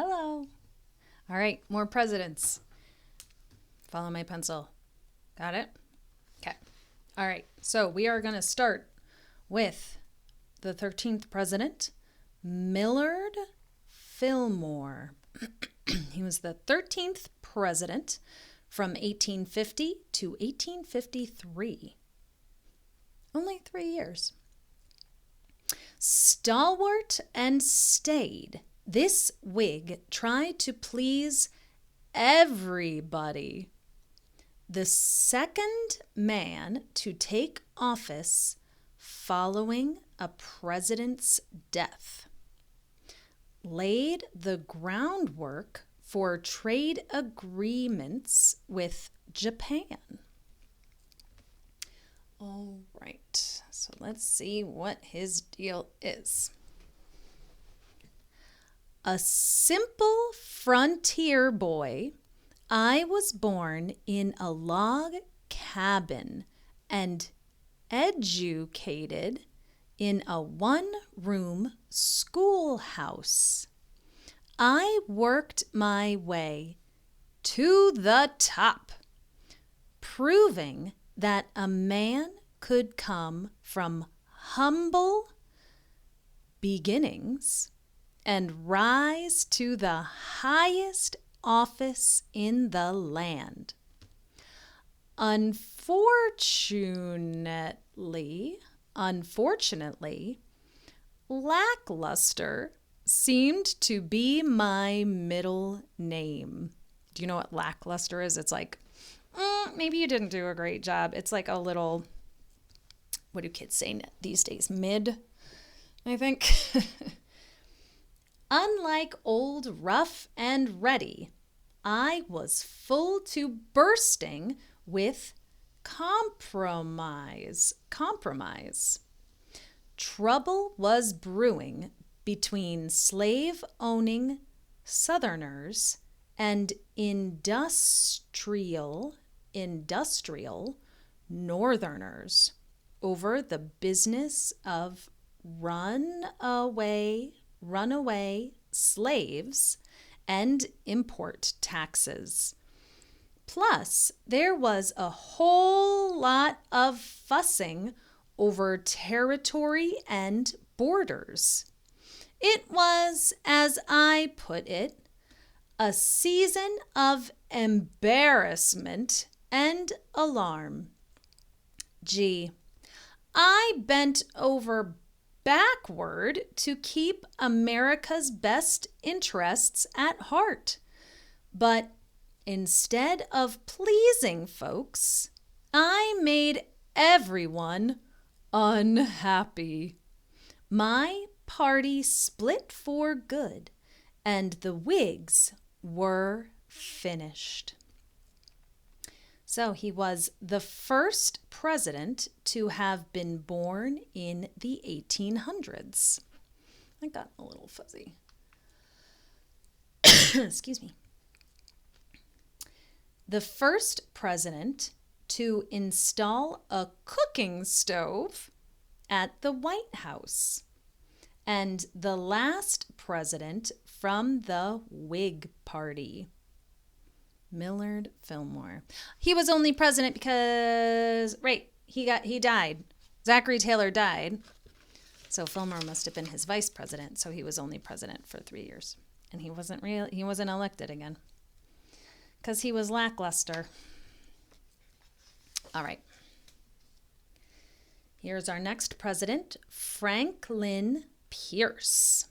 Hello. All right, more presidents. Follow my pencil. Got it? Okay. All right, so we are going to start with the 13th president, Millard Fillmore. He was the 13th president from 1850 to 1853. Only 3 years. Stalwart and staid, this Whig tried to please everybody. The second man to take office following a president's death. Laid the groundwork for trade agreements with Japan. All right, so let's see what his deal is. A simple frontier boy, I was born in a log cabin and educated in a one-room schoolhouse. I worked my way to the top, proving that a man could come from humble beginnings and rise to the highest office in the land. Unfortunately, lackluster seemed to be my middle name. Do you know what lackluster is? It's like, maybe you didn't do a great job. It's like a little, what do kids say these days? Mid, I think. Unlike old Rough and Ready, I was full to bursting with compromise. Trouble was brewing between slave-owning Southerners and industrial Northerners over the business of runaway slaves and import taxes. Plus, there was a whole lot of fussing over territory and borders. It was, as I put it, a season of embarrassment and alarm. Gee, I bent over backward to keep America's best interests at heart. But instead of pleasing folks, I made everyone unhappy. My party split for good, and the Whigs were finished. So he was the first president to have been born in the 1800s. I got a little fuzzy. Excuse me. The first president to install a cooking stove at the White House. And the last president from the Whig Party. Millard Fillmore. He was only president because, he died. Zachary Taylor died. So Fillmore must have been his vice president. So he was only president for 3 years. And he wasn't elected again. Because he was lackluster. All right. Here's our next president, Franklin Pierce.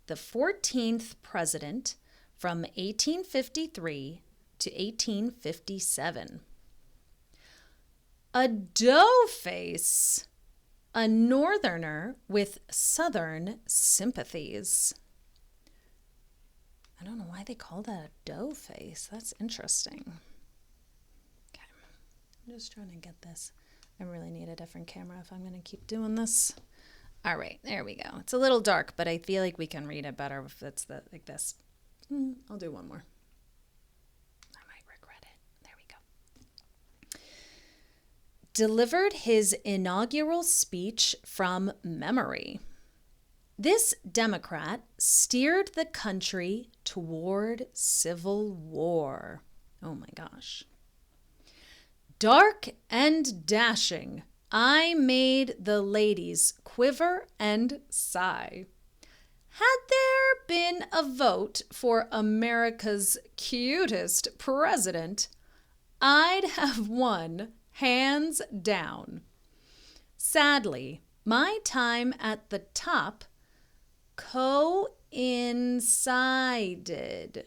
The 14th president from 1853 to 1857. A doughface, a Northerner with Southern sympathies. I don't know why they call that a doughface. That's interesting. Okay, I'm just trying to get this. I really need a different camera if I'm going to keep doing this. All right, there we go. It's a little dark, but I feel like we can read it better if it's like this. I'll do one more. I might regret it. There we go. Delivered his inaugural speech from memory. This Democrat steered the country toward civil war. Oh my gosh. Dark and dashing, I made the ladies quiver and sigh. Had there been a vote for America's cutest president, I'd have won hands down. Sadly, my time at the top coincided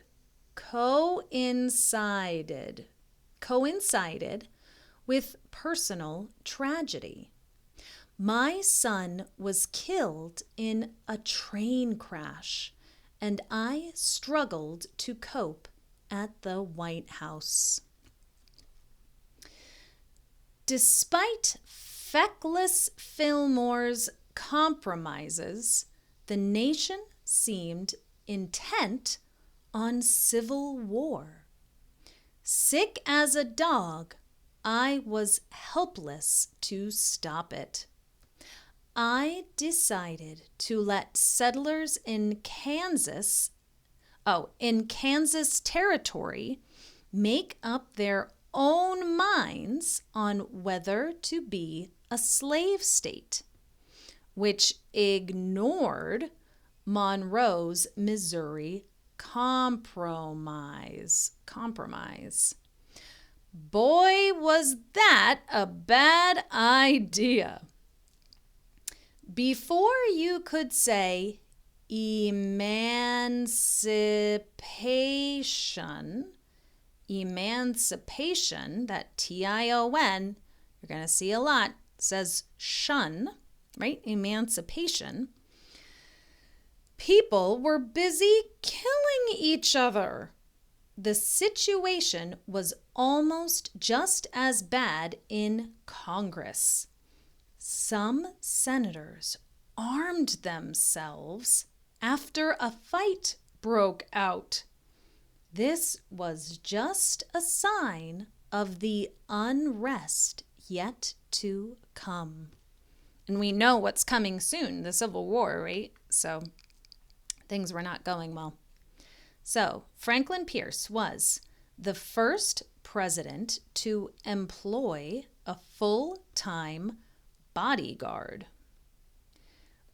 with personal tragedy. My son was killed in a train crash, and I struggled to cope at the White House. Despite feckless Fillmore's compromises, the nation seemed intent on civil war. Sick as a dog, I was helpless to stop it. I decided to let settlers in Kansas territory, make up their own minds on whether to be a slave state, which ignored Monroe's Missouri Compromise. Boy, was that a bad idea. Before you could say emancipation, that T-I-O-N, you're going to see a lot, says shun, right? Emancipation. People were busy killing each other. The situation was almost just as bad in Congress. Some senators armed themselves after a fight broke out. This was just a sign of the unrest yet to come. And we know what's coming soon, the Civil War, right? So things were not going well. So Franklin Pierce was the first president to employ a full-time bodyguard.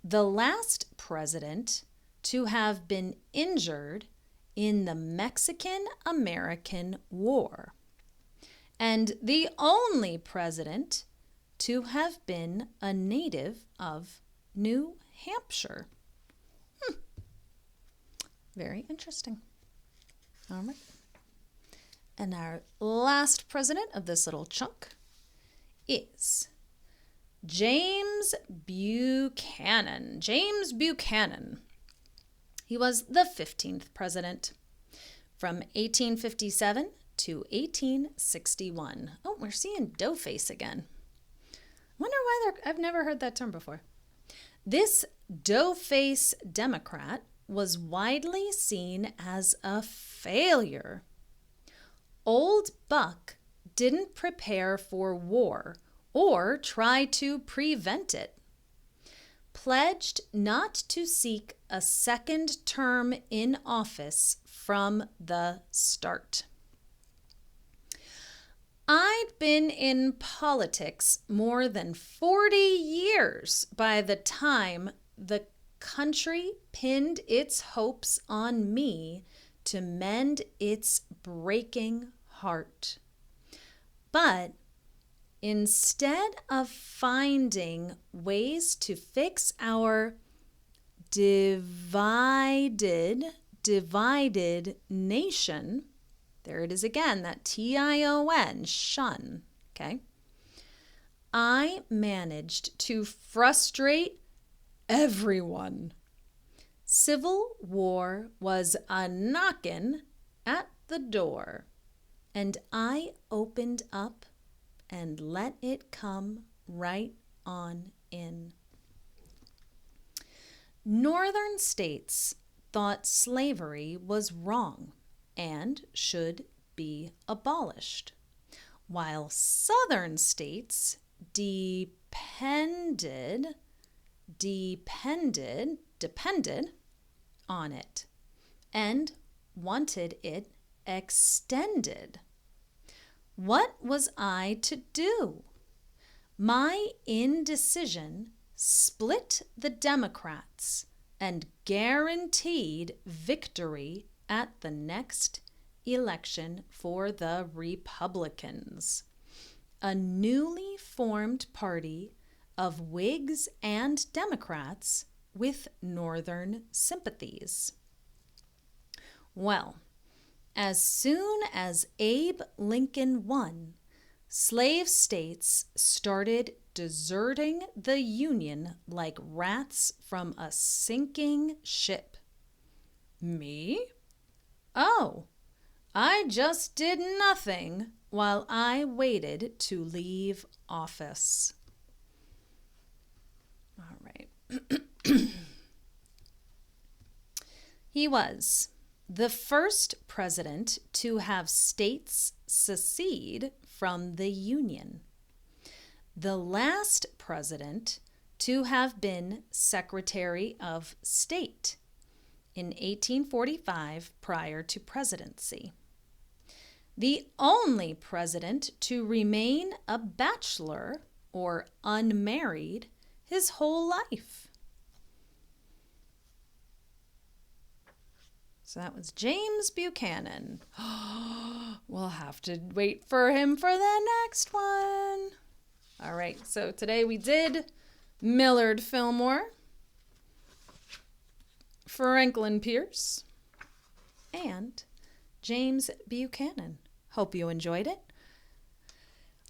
The last president to have been injured in the Mexican-American War. And the only president to have been a native of New Hampshire. Very interesting. All right. And our last president of this little chunk is James Buchanan. James Buchanan. He was the 15th president from 1857 to 1861. Oh, we're seeing doughface again. Wonder why I've never heard that term before. This doughface Democrat was widely seen as a failure. Old Buck didn't prepare for war or try to prevent it. Pledged not to seek a second term in office from the start. I'd been in politics more than 40 years by the time the country pinned its hopes on me to mend its breaking heart. But instead of finding ways to fix our divided nation, there it is again, that T-I-O-N, shun, okay? I managed to frustrate everyone. Civil war was a knockin' at the door, and I opened up and let it come right on in. Northern states thought slavery was wrong and should be abolished, while Southern states depended depended on it and wanted it extended. What was I to do? My indecision split the Democrats and guaranteed victory at the next election for the Republicans, a newly formed party of Whigs and Democrats with Northern sympathies. Well, as soon as Abe Lincoln won, slave states started deserting the Union like rats from a sinking ship. Me? Oh, I just did nothing while I waited to leave office. All right. He was the first president to have states secede from the Union, the last president to have been Secretary of State in 1845 prior to presidency, the only president to remain a bachelor or unmarried his whole life. So that was James Buchanan. We'll have to wait for him for the next one. All right, so today we did Millard Fillmore, Franklin Pierce, and James Buchanan. Hope you enjoyed it.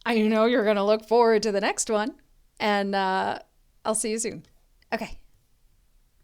I know you're going to look forward to the next one, and I'll see you soon. Okay.